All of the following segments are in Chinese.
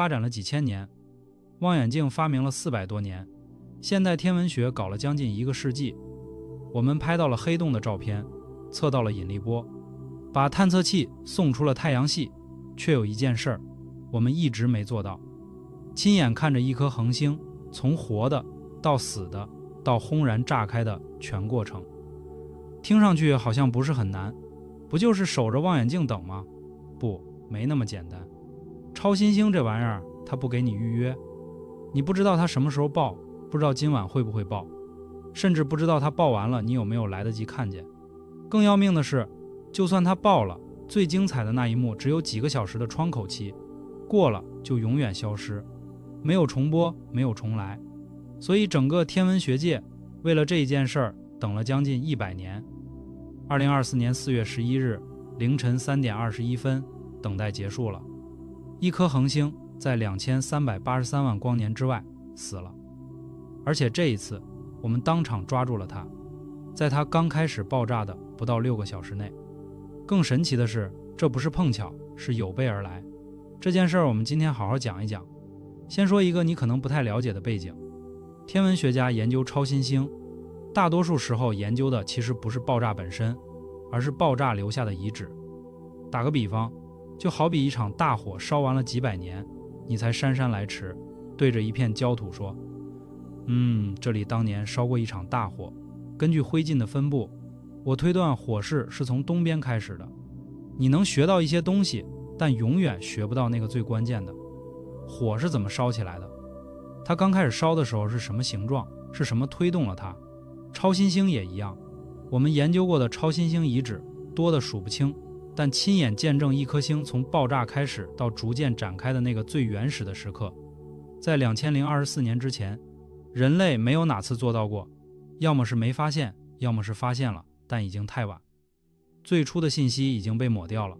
发展了几千年，望远镜发明了400多年，现代天文学搞了将近1个世纪。我们拍到了黑洞的照片，测到了引力波，把探测器送出了太阳系，却有一件事儿，我们一直没做到，亲眼看着一颗恒星从活的到死的到轰然炸开的全过程。听上去好像不是很难，不就是守着望远镜等吗？不，没那么简单。超新星这玩意儿，它不给你预约，你不知道它什么时候爆，不知道今晚会不会爆，甚至不知道它爆完了你有没有来得及看见。更要命的是，就算它爆了，最精彩的那一幕只有几个小时的窗口期，过了就永远消失，没有重播，没有重来。所以整个天文学界为了这一件事儿等了将近100年。2024年4月11日凌晨3点21分，等待结束了。一颗恒星在2383万光年之外死了，而且这一次我们当场抓住了它，在它刚开始爆炸的不到6个小时内。更神奇的是，这不是碰巧，是有备而来。这件事儿我们今天好好讲一讲。先说一个你可能不太了解的背景，天文学家研究超新星，大多数时候研究的其实不是爆炸本身，而是爆炸留下的遗址。打个比方，就好比一场大火烧完了几百年，你才姗姗来迟，对着一片焦土说，这里当年烧过一场大火，根据灰烬的分布，我推断火势是从东边开始的。你能学到一些东西，但永远学不到那个最关键的，火是怎么烧起来的，它刚开始烧的时候是什么形状，是什么推动了它。超新星也一样，我们研究过的超新星遗址多得数不清，但亲眼见证一颗星从爆炸开始到逐渐展开的那个最原始的时刻，在2024年之前，人类没有哪次做到过，要么是没发现，要么是发现了，但已经太晚，最初的信息已经被抹掉了。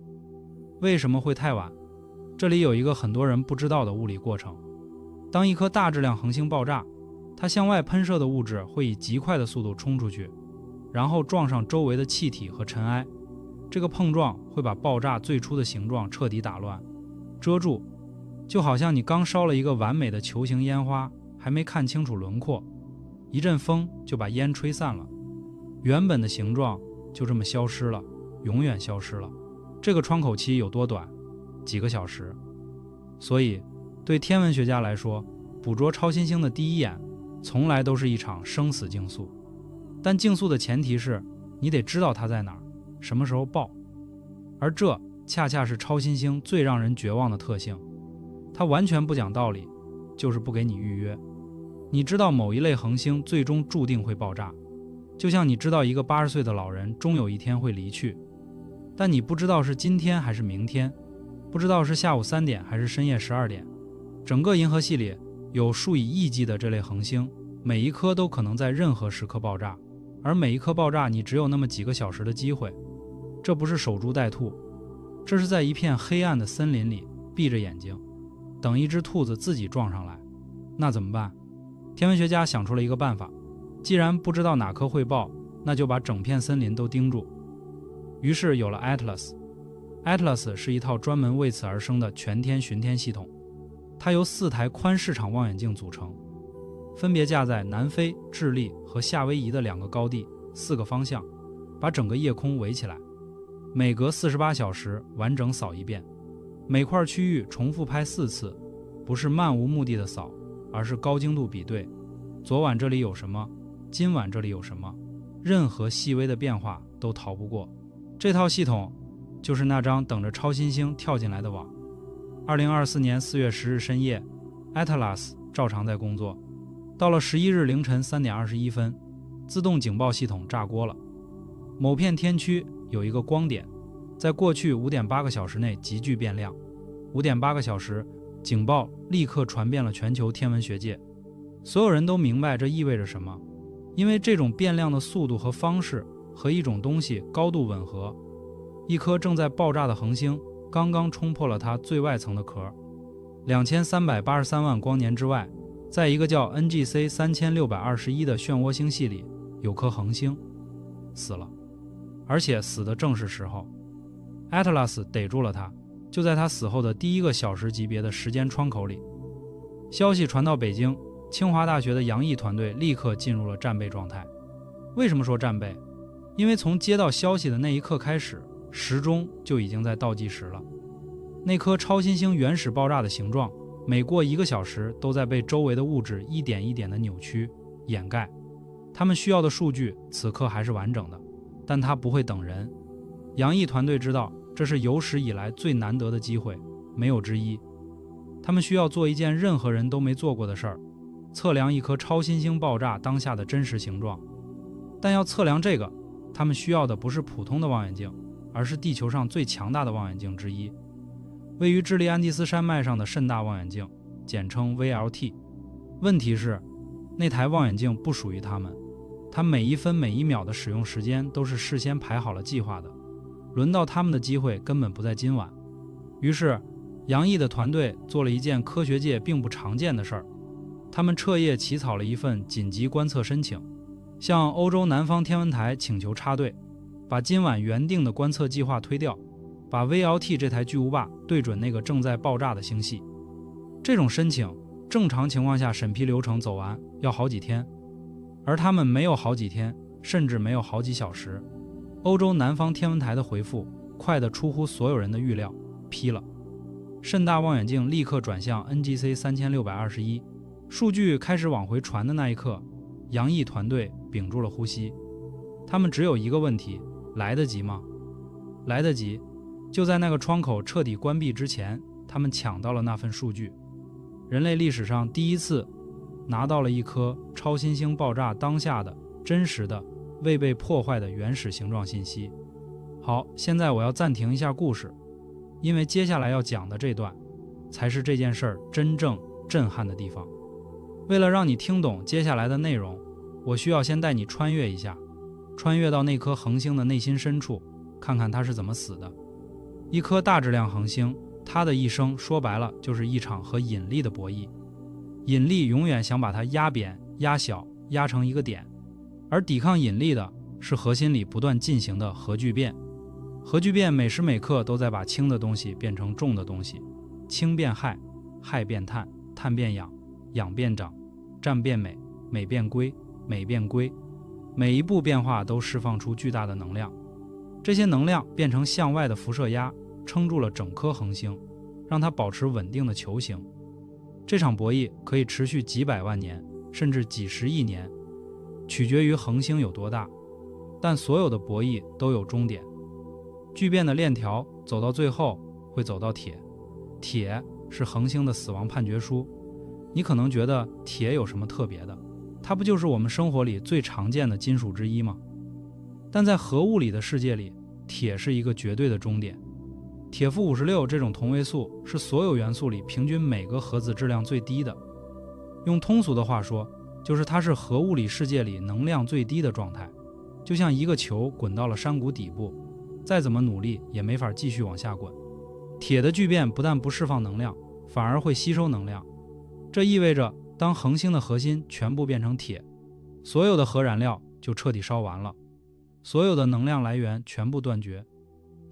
为什么会太晚？这里有一个很多人不知道的物理过程。当一颗大质量恒星爆炸，它向外喷射的物质会以极快的速度冲出去，然后撞上周围的气体和尘埃。这个碰撞会把爆炸最初的形状彻底打乱，遮住，就好像你刚烧了一个完美的球形烟花，还没看清楚轮廓，一阵风就把烟吹散了，原本的形状就这么消失了，永远消失了。这个窗口期有多短？几个小时。所以对天文学家来说，捕捉超新星的第一眼从来都是一场生死竞速。但竞速的前提是你得知道它在哪儿，什么时候爆。而这恰恰是超新星最让人绝望的特性，它完全不讲道理，就是不给你预约。你知道某一类恒星最终注定会爆炸，就像你知道一个80岁的老人终有一天会离去，但你不知道是今天还是明天，不知道是下午3点还是深夜12点。整个银河系里有数以亿计的这类恒星，每一颗都可能在任何时刻爆炸，而每一颗爆炸你只有那么几个小时的机会。这不是守株待兔，这是在一片黑暗的森林里闭着眼睛等一只兔子自己撞上来。那怎么办？天文学家想出了一个办法，既然不知道哪颗会爆，那就把整片森林都盯住。于是有了 Atlas。 是一套专门为此而生的全天巡天系统，它由4台宽视场望远镜组成，分别架在南非、智利和夏威夷的2个高地4个方向，把整个夜空围起来，每隔48小时完整扫一遍，每块区域重复拍4次，不是漫无目的的扫，而是高精度比对，昨晚这里有什么，今晚这里有什么，任何细微的变化都逃不过。这套系统就是那张等着超新星跳进来的网。2024年4月10日深夜， Atlas 照常在工作，到了11日凌晨3点21分，自动警报系统炸锅了。某片天区有一个光点，在过去 5.8 个小时内急剧变亮，5.8 个小时，警报立刻传遍了全球天文学界。所有人都明白这意味着什么，因为这种变亮的速度和方式和一种东西高度吻合。一颗正在爆炸的恒星刚刚冲破了它最外层的壳，2383万光年之外，在一个叫 NGC 3621的漩涡星系里，有颗恒星死了，而且死的正是时候。Atlas 逮住了它，就在他死后的第1个小时级别的时间窗口里。消息传到北京，清华大学的杨毅团队立刻进入了战备状态。为什么说战备？因为从接到消息的那一刻开始，时钟就已经在倒计时了。那颗超新星原始爆炸的形状，每过1个小时都在被周围的物质一点一点的扭曲、掩盖。他们需要的数据此刻还是完整的，但它不会等人。杨毅团队知道，这是有史以来最难得的机会，没有之一。他们需要做一件任何人都没做过的事儿，测量一颗超新星爆炸当下的真实形状。但要测量这个，他们需要的不是普通的望远镜，而是地球上最强大的望远镜之一，位于智利安第斯山脉上的甚大望远镜，简称 VLT。 问题是，那台望远镜不属于他们，它每1分每1秒的使用时间都是事先排好了计划的，轮到他们的机会根本不在今晚。于是杨毅的团队做了一件科学界并不常见的事儿，他们彻夜起草了一份紧急观测申请，向欧洲南方天文台请求插队，把今晚原定的观测计划推掉，把 VLT 这台巨无霸对准那个正在爆炸的星系。这种申请正常情况下审批流程走完要好几天，而他们没有好几天，甚至没有好几小时。欧洲南方天文台的回复快得出乎所有人的预料，批了。甚大望远镜立刻转向 NGC 3621，数据开始往回传的那一刻，杨毅团队屏住了呼吸。他们只有一个问题：来得及吗？来得及。就在那个窗口彻底关闭之前，他们抢到了那份数据。人类历史上第1次拿到了一颗超新星爆炸当下的真实的未被破坏的原始形状信息。好，现在我要暂停一下故事，因为接下来要讲的这段才是这件事儿真正震撼的地方。为了让你听懂接下来的内容，我需要先带你穿越一下，穿越到那颗恒星的内心深处，看看它是怎么死的。一颗大质量恒星，它的一生说白了就是一场和引力的博弈。引力永远想把它压扁、压小、压成一个点，而抵抗引力的是核心里不断进行的核聚变。核聚变每时每刻都在把轻的东西变成重的东西，氢变氦，氦变碳，碳变氧，氧变长，战变镁，镁变硅，镁变硅。每一步变化都释放出巨大的能量，这些能量变成向外的辐射压，撑住了整颗恒星，让它保持稳定的球形。这场博弈可以持续几百万年，甚至几十亿年，取决于恒星有多大。但所有的博弈都有终点，聚变的链条走到最后会走到铁，铁是恒星的死亡判决书。你可能觉得铁有什么特别的，它不就是我们生活里最常见的金属之一吗？但在核物理的世界里，铁是一个绝对的终点。铁负56这种同位素是所有元素里平均每个核子质量最低的。用通俗的话说，就是它是核物理世界里能量最低的状态，就像一个球滚到了山谷底部，再怎么努力也没法继续往下滚。铁的聚变不但不释放能量，反而会吸收能量。这意味着当恒星的核心全部变成铁，所有的核燃料就彻底烧完了，所有的能量来源全部断绝。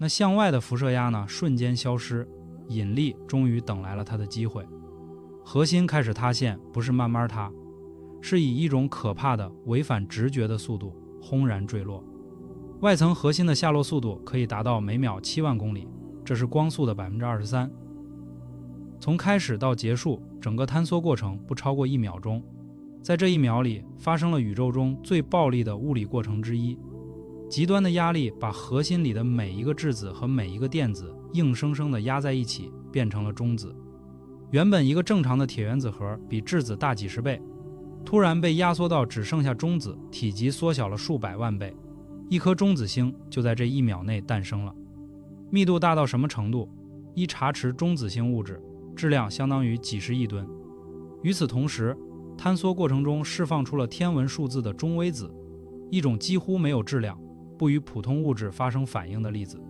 那向外的辐射压呢，瞬间消失，引力终于等来了它的机会。核心开始塌陷，不是慢慢塌，是以一种可怕的违反直觉的速度轰然坠落。外层核心的下落速度可以达到每秒7万公里，这是光速的23%。从开始到结束，整个坍缩过程不超过1秒钟。在这1秒里，发生了宇宙中最暴力的物理过程之一。极端的压力把核心里的每一个质子和每一个电子硬生生地压在一起，变成了中子。原本一个正常的铁原子核比质子大几十倍，突然被压缩到只剩下中子，体积缩小了数百万倍。一颗中子星就在这1秒内诞生了。密度大到什么程度？一茶匙中子星物质质量相当于几十亿吨。与此同时，坍缩过程中释放出了天文数字的中微子，一种几乎没有质量、不与普通物质发生反应的粒子。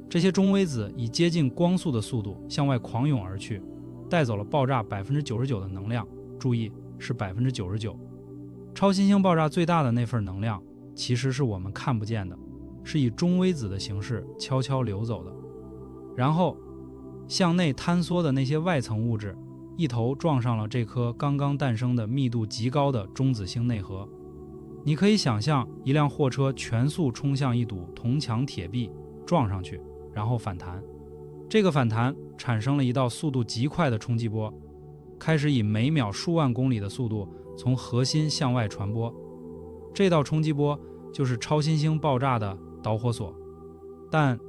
这些中微子以接近光速的速度向外狂涌而去，带走了爆炸 99% 的能量，注意是 99%。 超新星爆炸最大的那份能量其实是我们看不见的，是以中微子的形式悄悄流走的。然后向内坍缩的那些外层物质一头撞上了这颗刚刚诞生的密度极高的中子星内核。你可以想象一辆货车全速冲向一堵铜墙铁壁，撞上去，然后反弹。这个反弹产生了一道速度极快的冲击波，开始以每秒数万公里的速度从核心向外传播。这道冲击波就是超新星爆炸的导火索。但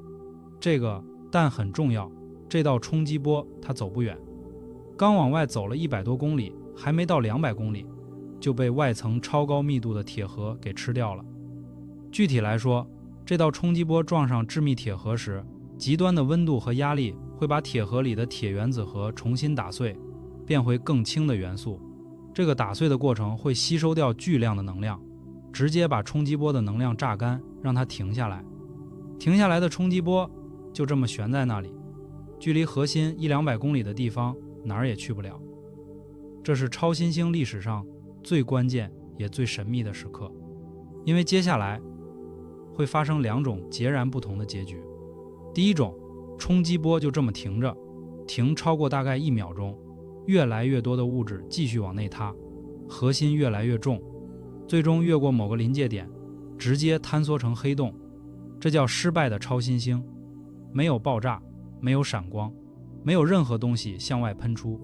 很重要，这道冲击波它走不远，刚往外走了100多公里，还没到200公里，就被外层超高密度的铁核给吃掉了。具体来说，这道冲击波撞上致密铁核时，极端的温度和压力会把铁核里的铁原子核重新打碎，变回更轻的元素。这个打碎的过程会吸收掉巨量的能量，直接把冲击波的能量榨干，让它停下来。停下来的冲击波就这么悬在那里，距离核心100-200公里的地方哪儿也去不了。这是超新星历史上最关键也最神秘的时刻，因为接下来会发生2种截然不同的结局。第一种，冲击波就这么停着，停超过大概1秒钟，越来越多的物质继续往内塌，核心越来越重，最终越过某个临界点，直接坍缩成黑洞。这叫失败的超新星，没有爆炸，没有闪光，没有任何东西向外喷出。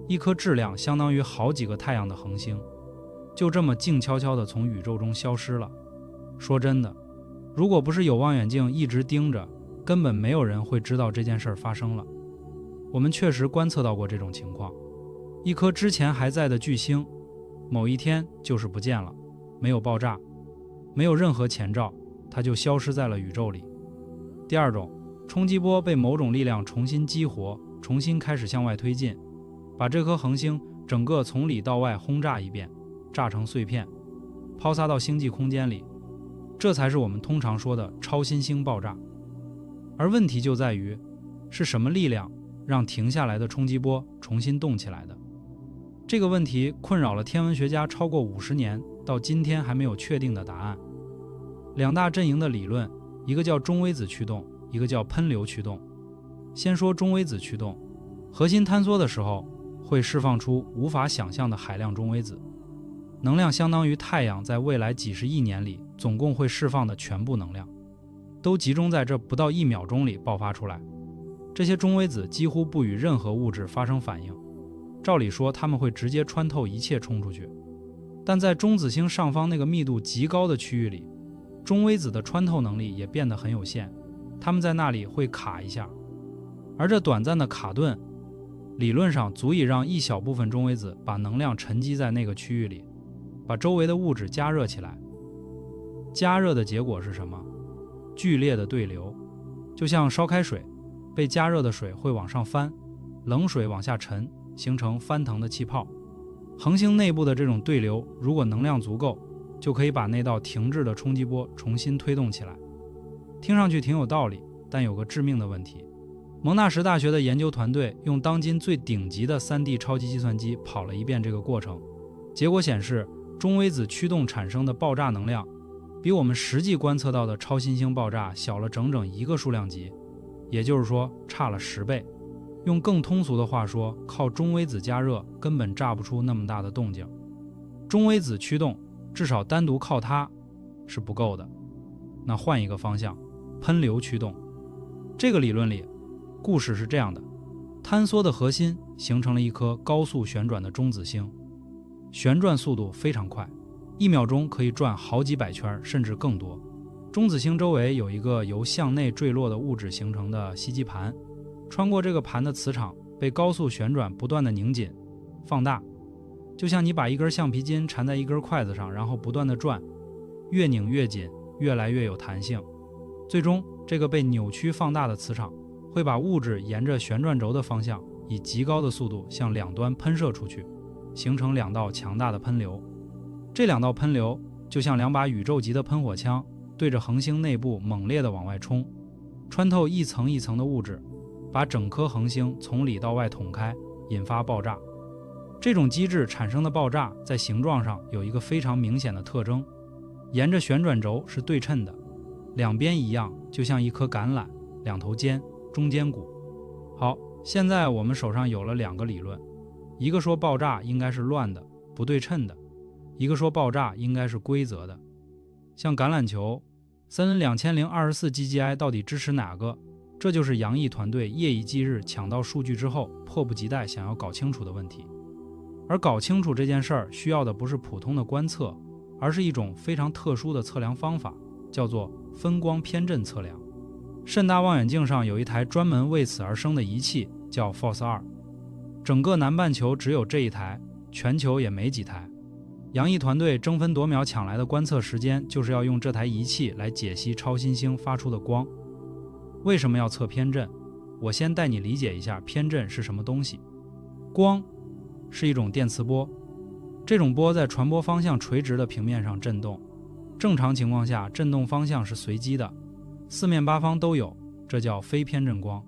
一颗质量相当于好几个太阳的恒星，就这么静悄悄地从宇宙中消失了。说真的，如果不是有望远镜一直盯着，根本没有人会知道这件事发生了。我们确实观测到过这种情况，一颗之前还在的巨星，某一天就是不见了，没有爆炸，没有任何前兆，它就消失在了宇宙里。第二种，冲击波被某种力量重新激活，重新开始向外推进，把这颗恒星整个从里到外轰炸一遍，炸成碎片，抛撒到星际空间里。这才是我们通常说的超新星爆炸。而问题就在于，是什么力量让停下来的冲击波重新动起来的？这个问题困扰了天文学家超过50年，到今天还没有确定的答案。2大阵营的理论，一个叫中微子驱动，一个叫喷流驱动。先说中微子驱动，核心坍缩的时候会释放出无法想象的海量中微子，能量相当于太阳在未来几十亿年里总共会释放的全部能量，都集中在这不到1秒钟里爆发出来。这些中微子几乎不与任何物质发生反应，照理说它们会直接穿透一切冲出去，但在中子星上方那个密度极高的区域里，中微子的穿透能力也变得很有限，它们在那里会卡一下，而这短暂的卡顿理论上足以让一小部分中微子把能量沉积在那个区域里，把周围的物质加热起来。加热的结果是什么？剧烈的对流，就像烧开水，被加热的水会往上翻，冷水往下沉，形成翻腾的气泡。恒星内部的这种对流，如果能量足够，就可以把那道停滞的冲击波重新推动起来。听上去挺有道理，但有个致命的问题。蒙纳什大学的研究团队用当今最顶级的 3D 超级计算机跑了一遍这个过程，结果显示中微子驱动产生的爆炸能量比我们实际观测到的超新星爆炸小了整整1个数量级，也就是说差了10倍。用更通俗的话说，靠中微子加热根本炸不出那么大的动静。中微子驱动至少单独靠它是不够的。那换一个方向，喷流驱动。这个理论里故事是这样的，坍缩的核心形成了一颗高速旋转的中子星，旋转速度非常快，1秒钟可以转好几百圈甚至更多。中子星周围有一个由向内坠落的物质形成的吸积盘，穿过这个盘的磁场被高速旋转不断的拧紧放大，就像你把一根橡皮筋缠在一根筷子上，然后不断的转，越拧越紧，越来越有弹性。最终这个被扭曲放大的磁场会把物质沿着旋转轴的方向以极高的速度向两端喷射出去，形成2道强大的喷流。这2道喷流就像2把宇宙级的喷火枪，对着恒星内部猛烈地往外冲，穿透一层一层的物质，把整颗恒星从里到外捅开，引发爆炸。这种机制产生的爆炸在形状上有一个非常明显的特征，沿着旋转轴是对称的，两边一样，就像一颗橄榄，2头尖，中间鼓。好，现在我们手上有了2个理论，一个说爆炸应该是乱的、不对称的，一个说爆炸应该是规则的。像橄榄球，森2024 GGI 到底支持哪个？这就是杨毅团队夜以继日抢到数据之后，迫不及待想要搞清楚的问题。而搞清楚这件事儿需要的不是普通的观测，而是一种非常特殊的测量方法，叫做分光偏振测量。甚大望远镜上有一台专门为此而生的仪器，叫 FORCE-2。整个南半球只有这一台，全球也没几台。杨毅团队争分夺秒抢来的观测时间，就是要用这台仪器来解析超新星发出的光。为什么要测偏振？我先带你理解一下偏振是什么东西。光是一种电磁波，这种波在传播方向垂直的平面上振动。正常情况下，振动方向是随机的，四面八方都有，这叫非偏振光。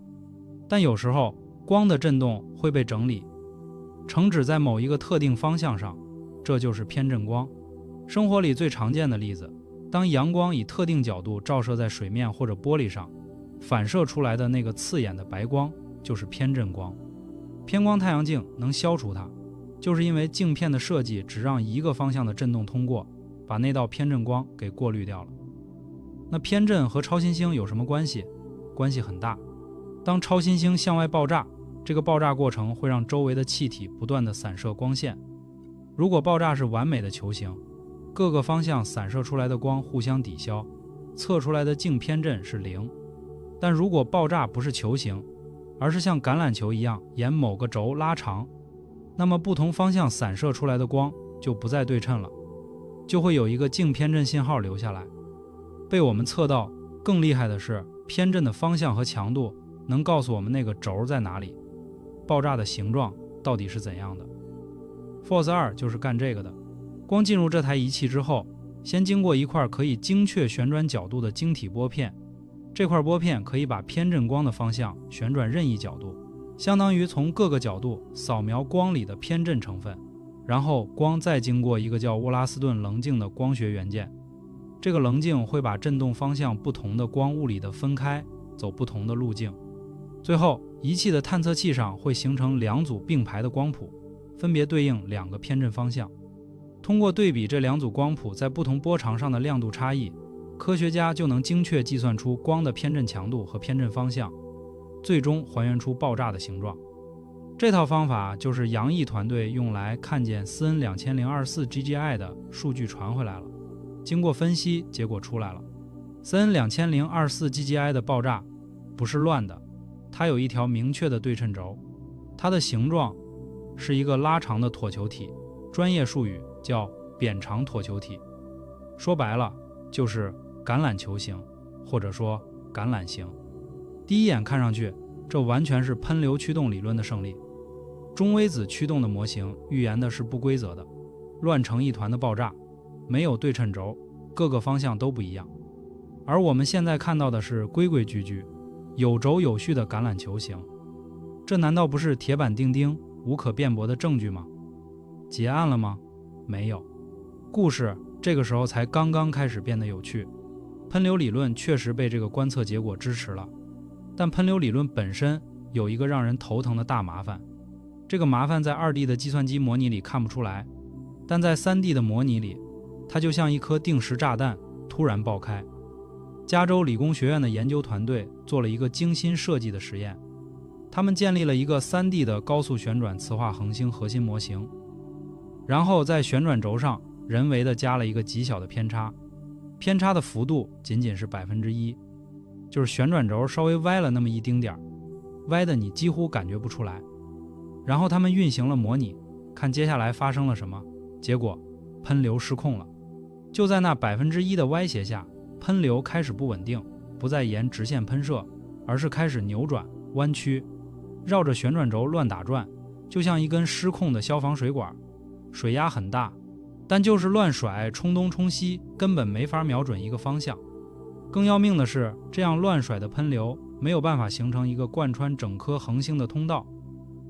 但有时候光的振动会被整理，承指在某一个特定方向上，这就是偏振光。生活里最常见的例子，当阳光以特定角度照射在水面或者玻璃上，反射出来的那个刺眼的白光就是偏振光。偏光太阳镜能消除它，就是因为镜片的设计只让一个方向的振动通过，把那道偏振光给过滤掉了。那偏振和超新星有什么关系？关系很大。当超新星向外爆炸，这个爆炸过程会让周围的气体不断地散射光线。如果爆炸是完美的球形，各个方向散射出来的光互相抵消，测出来的镜偏振是0。但如果爆炸不是球形，而是像橄榄球一样沿某个轴拉长，那么不同方向散射出来的光就不再对称了，就会有一个镜偏振信号留下来，被我们测到。更厉害的是，偏振的方向和强度能告诉我们那个轴在哪里，爆炸的形状到底是怎样的。FORCE-2 就是干这个的。光进入这台仪器之后，先经过一块可以精确旋转角度的晶体拨片，这块拨片可以把偏振光的方向旋转任意角度，相当于从各个角度扫描光里的偏振成分，然后光再经过一个叫沃拉斯顿棱镜的光学元件，这个棱镜会把振动方向不同的光物理的分开，走不同的路径。最后，仪器的探测器上会形成2组并排的光谱，分别对应2个偏振方向。通过对比这2组光谱在不同波长上的亮度差异，科学家就能精确计算出光的偏振强度和偏振方向，最终还原出爆炸的形状。这套方法就是杨毅团队用来看见斯恩2024 GGI 的数据传回来了。经过分析，结果出来了。斯恩2024 GGI 的爆炸不是乱的，它有一条明确的对称轴，它的形状是一个拉长的椭球体，专业术语叫扁长椭球体。说白了就是橄榄球形，或者说橄榄形。第一眼看上去，这完全是喷流驱动理论的胜利。中微子驱动的模型预言的是不规则的、乱成一团的爆炸，没有对称轴，各个方向都不一样。而我们现在看到的是规规矩矩、有轴有序的橄榄球形，这难道不是铁板钉钉、无可辩驳的证据吗？结案了吗？没有。故事这个时候才刚刚开始变得有趣。喷流理论确实被这个观测结果支持了，但喷流理论本身有一个让人头疼的大麻烦。这个麻烦在2D 的计算机模拟里看不出来，但在3D 的模拟里，它就像一颗定时炸弹突然爆开。加州理工学院的研究团队做了一个精心设计的实验，他们建立了一个3D 的高速旋转磁化恒星核心模型，然后在旋转轴上人为的加了一个极小的偏差，偏差的幅度仅仅是1%，就是旋转轴稍微歪了那么一丁点儿，歪的你几乎感觉不出来。然后他们运行了模拟，看接下来发生了什么。结果喷流失控了，就在那1%的歪斜下，喷流开始不稳定，不再沿直线喷射，而是开始扭转弯曲，绕着旋转轴乱打转，就像一根失控的消防水管，水压很大，但就是乱甩，冲东冲西，根本没法瞄准一个方向。更要命的是，这样乱甩的喷流没有办法形成一个贯穿整颗恒星的通道，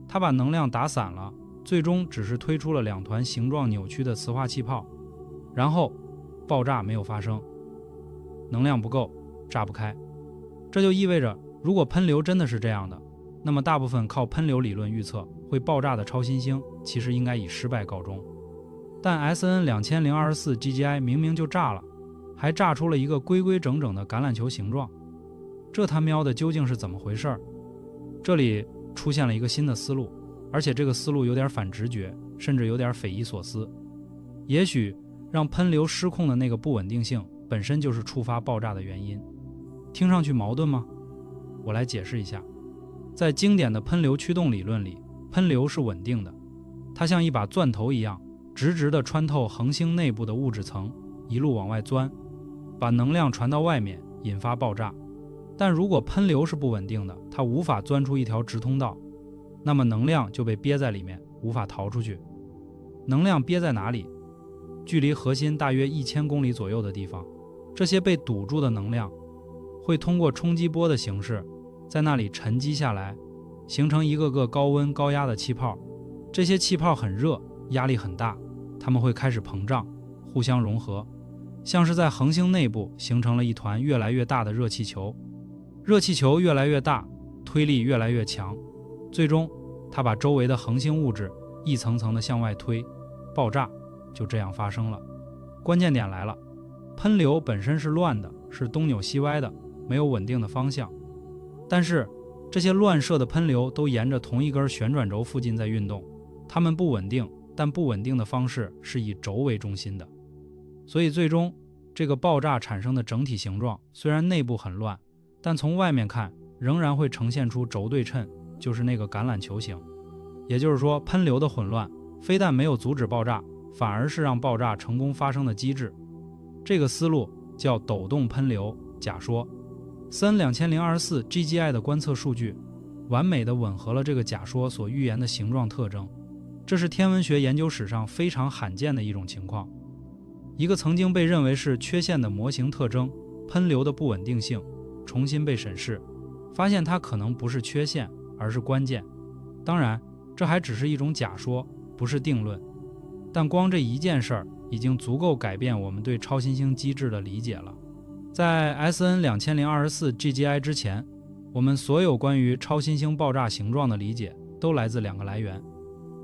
它把能量打散了，最终只是推出了2团形状扭曲的磁化气泡，然后爆炸没有发生，能量不够，炸不开。这就意味着，如果喷流真的是这样的，那么大部分靠喷流理论预测会爆炸的超新星其实应该以失败告终。但 SN2024 GGI 明明就炸了，还炸出了一个规规整整的橄榄球形状，这他喵的究竟是怎么回事？这里出现了一个新的思路，而且这个思路有点反直觉，甚至有点匪夷所思。也许让喷流失控的那个不稳定性本身就是触发爆炸的原因。听上去矛盾吗？我来解释一下。在经典的喷流驱动理论里，喷流是稳定的，它像一把钻头一样，直直地穿透恒星内部的物质层，一路往外钻，把能量传到外面，引发爆炸。但如果喷流是不稳定的，它无法钻出一条直通道，那么能量就被憋在里面，无法逃出去。能量憋在哪里？距离核心大约1000公里左右的地方。这些被堵住的能量会通过冲击波的形式在那里沉积下来，形成一个个高温高压的气泡。这些气泡很热，压力很大，它们会开始膨胀，互相融合，像是在恒星内部形成了一团越来越大的热气球。热气球越来越大，推力越来越强，最终它把周围的恒星物质一层层地向外推，爆炸就这样发生了。关键点来了，喷流本身是乱的，是东扭西歪的，没有稳定的方向。但是这些乱射的喷流都沿着同一根旋转轴附近在运动，它们不稳定，但不稳定的方式是以轴为中心的。所以最终这个爆炸产生的整体形状虽然内部很乱，但从外面看仍然会呈现出轴对称，就是那个橄榄球形。也就是说，喷流的混乱非但没有阻止爆炸，反而是让爆炸成功发生的机制。这个思路叫抖动喷流假说。SN2024 GGI 的观测数据完美地吻合了这个假说所预言的形状特征，这是天文学研究史上非常罕见的一种情况。一个曾经被认为是缺陷的模型特征，喷流的不稳定性，重新被审视，发现它可能不是缺陷，而是关键。当然，这还只是一种假说，不是定论。但光这一件事儿已经足够改变我们对超新星机制的理解了。在 SN2024 GGI 之前，我们所有关于超新星爆炸形状的理解都来自两个来源：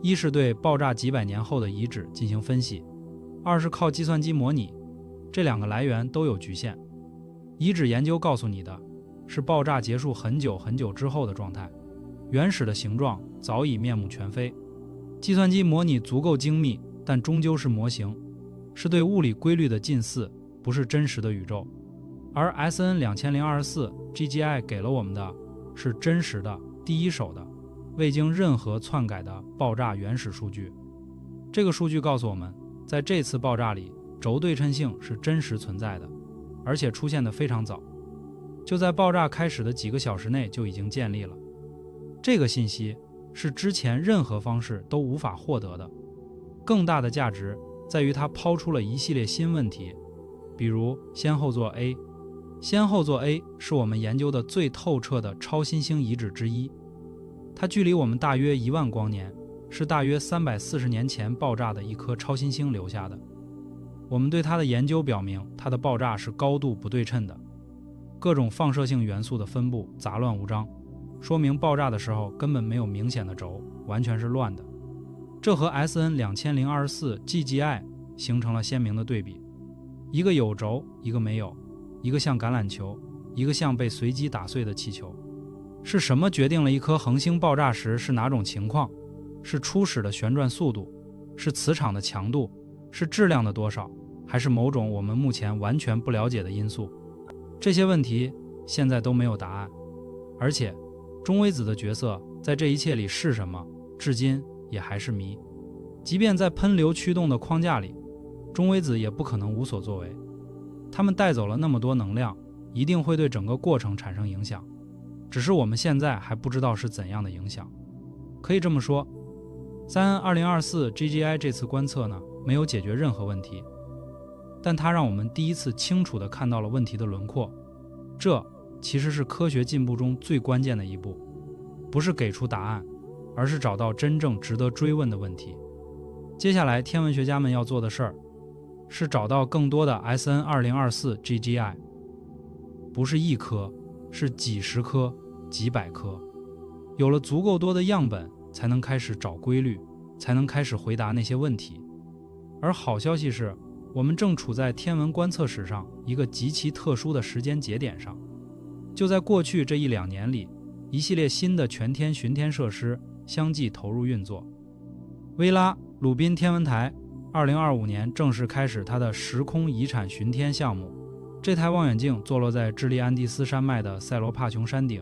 一是对爆炸几百年后的遗址进行分析，二是靠计算机模拟。这两个来源都有局限。遗址研究告诉你的是爆炸结束很久很久之后的状态，原始的形状早已面目全非。计算机模拟足够精密，但终究是模型，是对物理规律的近似，不是真实的宇宙。而 SN2024 GGI 给了我们的是真实的、第一手的、未经任何篡改的爆炸原始数据。这个数据告诉我们，在这次爆炸里，轴对称性是真实存在的，而且出现得非常早，就在爆炸开始的几个小时内就已经建立了。这个信息是之前任何方式都无法获得的。更大的价值在于它抛出了一系列新问题，比如先后座 A。先后座 A 是我们研究的最透彻的超新星遗址之一，它距离我们大约1万光年，是大约340年前爆炸的一颗超新星留下的。我们对它的研究表明，它的爆炸是高度不对称的，各种放射性元素的分布杂乱无章，说明爆炸的时候根本没有明显的轴，完全是乱的。这和 SN2024 GGI 形成了鲜明的对比，一个有轴，一个没有，一个像橄榄球，一个像被随机打碎的气球。是什么决定了一颗恒星爆炸时是哪种情况？是初始的旋转速度，是磁场的强度，是质量的多少，还是某种我们目前完全不了解的因素？这些问题现在都没有答案。而且中微子的角色在这一切里是什么，至今也还是谜。即便在喷流驱动的框架里，中微子也不可能无所作为。它们带走了那么多能量，一定会对整个过程产生影响，只是我们现在还不知道是怎样的影响。可以这么说，2024 GGI 这次观测呢，没有解决任何问题，但它让我们第一次清楚地看到了问题的轮廓。这其实是科学进步中最关键的一步，不是给出答案，而是找到真正值得追问的问题。接下来天文学家们要做的事儿是找到更多的 SN2024 GGI， 不是1颗，是几十颗、几百颗。有了足够多的样本，才能开始找规律，才能开始回答那些问题。而好消息是，我们正处在天文观测史上一个极其特殊的时间节点上。就在过去这1-2年里，一系列新的全天巡天设施相继投入运作。薇拉·鲁宾天文台2025年正式开始它的时空遗产巡天项目。这台望远镜坐落在智利安第斯山脉的塞罗帕琼山顶，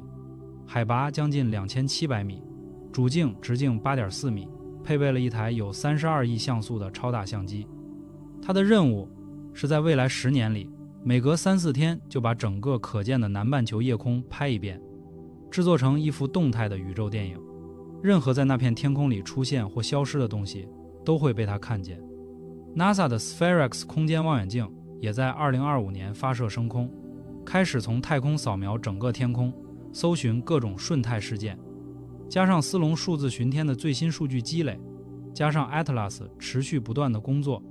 海拔将近2700米，主镜直径8.4米，配备了一台有32亿像素的超大相机。它的任务是在未来10年里，每隔3-4天就把整个可见的南半球夜空拍一遍，制作成一幅动态的宇宙电影。任何在那片天空里出现或消失的东西都会被它看见。NASA 的 Spherex 空间望远镜也在2025年发射升空，开始从太空扫描整个天空，搜寻各种瞬态事件。加上斯隆数字巡天的最新数据积累，加上 Atlas 持续不断的工作，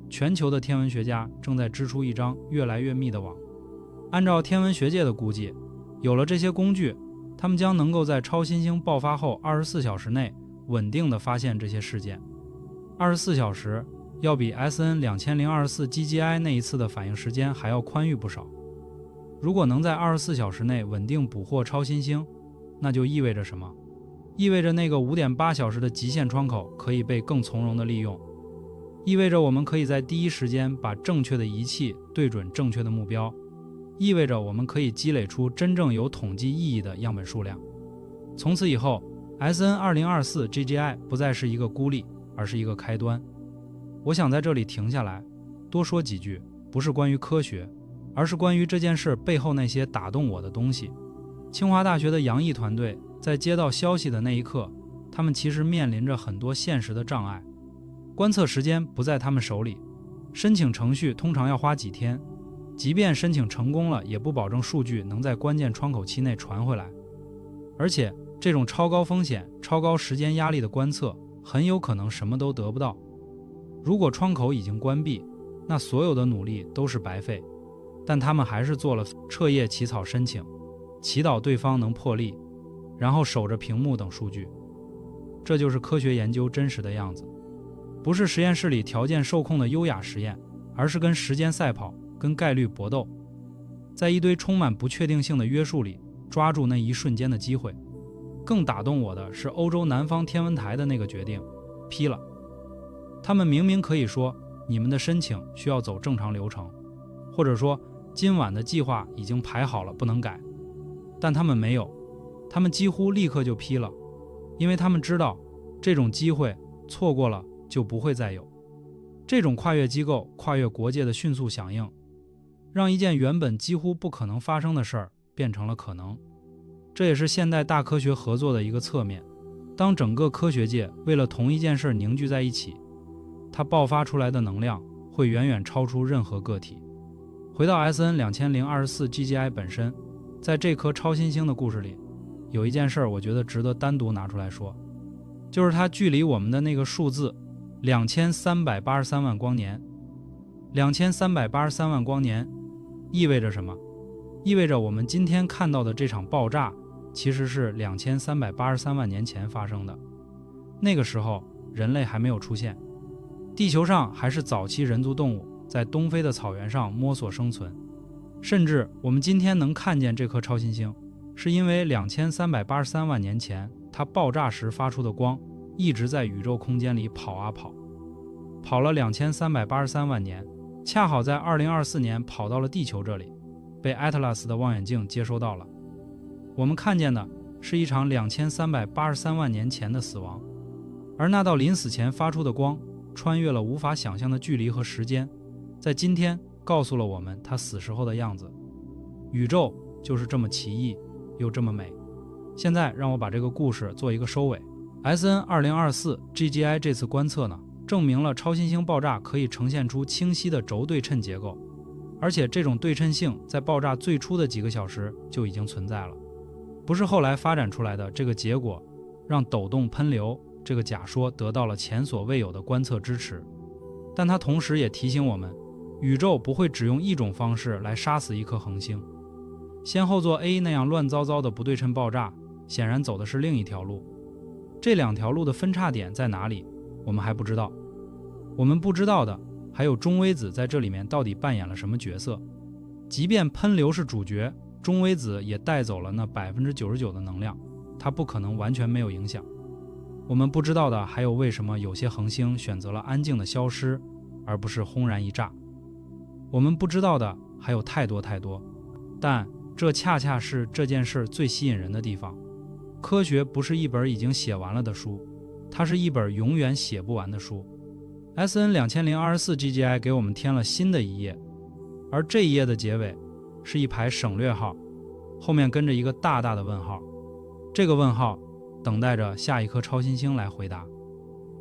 全球的天文学家正在织出一张越来越密的网。按照天文学界的估计，有了这些工具，他们将能够在超新星爆发后24小时内稳定地发现这些事件。24小时要比 SN2024 GGI 那一次的反应时间还要宽裕不少。如果能在24小时内稳定捕获超新星，那就意味着什么？意味着那个5.8小时的极限窗口可以被更从容地利用，意味着我们可以在第一时间把正确的仪器对准正确的目标，意味着我们可以积累出真正有统计意义的样本数量。从此以后 SN2024 GGI 不再是一个孤立，而是一个开端。我想在这里停下来，多说几句，不是关于科学，而是关于这件事背后那些打动我的东西。清华大学的杨毅团队在接到消息的那一刻，他们其实面临着很多现实的障碍。观测时间不在他们手里，申请程序通常要花几天，即便申请成功了，也不保证数据能在关键窗口期内传回来。而且这种超高风险、超高时间压力的观测，很有可能什么都得不到。如果窗口已经关闭，那所有的努力都是白费。但他们还是做了彻夜起草申请，祈祷对方能破例，然后守着屏幕等数据。这就是科学研究真实的样子，不是实验室里条件受控的优雅实验，而是跟时间赛跑，跟概率搏斗，在一堆充满不确定性的约束里抓住那一瞬间的机会。更打动我的是欧洲南方天文台的那个决定，批了。他们明明可以说你们的申请需要走正常流程，或者说今晚的计划已经排好了不能改，但他们没有，他们几乎立刻就批了，因为他们知道这种机会错过了就不会再有。这种跨越机构、跨越国界的迅速响应，让一件原本几乎不可能发生的事儿变成了可能。这也是现代大科学合作的一个侧面。当整个科学界为了同一件事凝聚在一起，它爆发出来的能量会远远超出任何个体。回到 SN2024 GGI 本身，在这颗超新星的故事里，有一件事我觉得值得单独拿出来说，就是它距离我们的那个数字2383万光年。2383万光年意味着什么？意味着我们今天看到的这场爆炸其实是2383万年前发生的。那个时候人类还没有出现，地球上还是早期人族动物在东非的草原上摸索生存。甚至我们今天能看见这颗超新星，是因为2383万年前它爆炸时发出的光一直在宇宙空间里跑啊跑，跑了2383万年，恰好在2024年跑到了地球这里，被 Atlas 的望远镜接收到了。我们看见的是一场2383万年前的死亡，而那道临死前发出的光穿越了无法想象的距离和时间，在今天告诉了我们他死时候的样子。宇宙就是这么奇异又这么美。现在让我把这个故事做一个收尾。 SN2024 GGI 这次观测呢，证明了超新星爆炸可以呈现出清晰的轴对称结构，而且这种对称性在爆炸最初的几个小时就已经存在了，不是后来发展出来的。这个结果让抖动喷流这个假说得到了前所未有的观测支持，但它同时也提醒我们，宇宙不会只用一种方式来杀死一颗恒星。先后做 A 那样乱糟糟的不对称爆炸，显然走的是另一条路。这两条路的分叉点在哪里，我们还不知道。我们不知道的还有中微子在这里面到底扮演了什么角色。即便喷流是主角，中微子也带走了那99%的能量，它不可能完全没有影响。我们不知道的还有为什么有些恒星选择了安静的消失，而不是轰然一炸。我们不知道的还有太多太多，但这恰恰是这件事最吸引人的地方。科学不是一本已经写完了的书，它是一本永远写不完的书。SN2024GGI 给我们添了新的一页，而这一页的结尾是一排省略号，后面跟着一个大大的问号。这个问号等待着下一颗超新星来回答，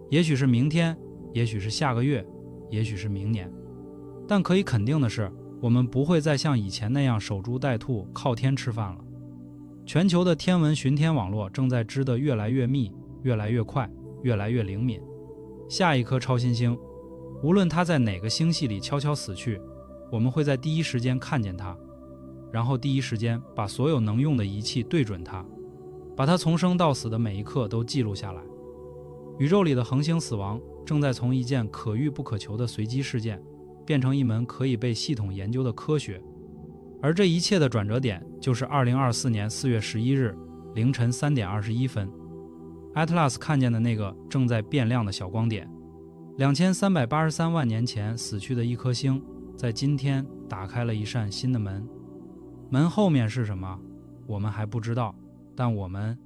也许是明天，也许是下个月，也许是明年。但可以肯定的是，我们不会再像以前那样守株待兔靠天吃饭了。全球的天文巡天网络正在织得越来越密，越来越快，越来越灵敏。下一颗超新星，无论它在哪个星系里悄悄死去，我们会在第一时间看见它，然后第一时间把所有能用的仪器对准它，把它从生到死的每一刻都记录下来。宇宙里的恒星死亡正在从一件可遇不可求的随机事件变成一门可以被系统研究的科学。而这一切的转折点就是2024年4月11日凌晨3点21分，Atlas 看见的那个正在变亮的小光点。2383万年前死去的一颗星，在今天打开了一扇新的门。门后面是什么，我们还不知道，但我们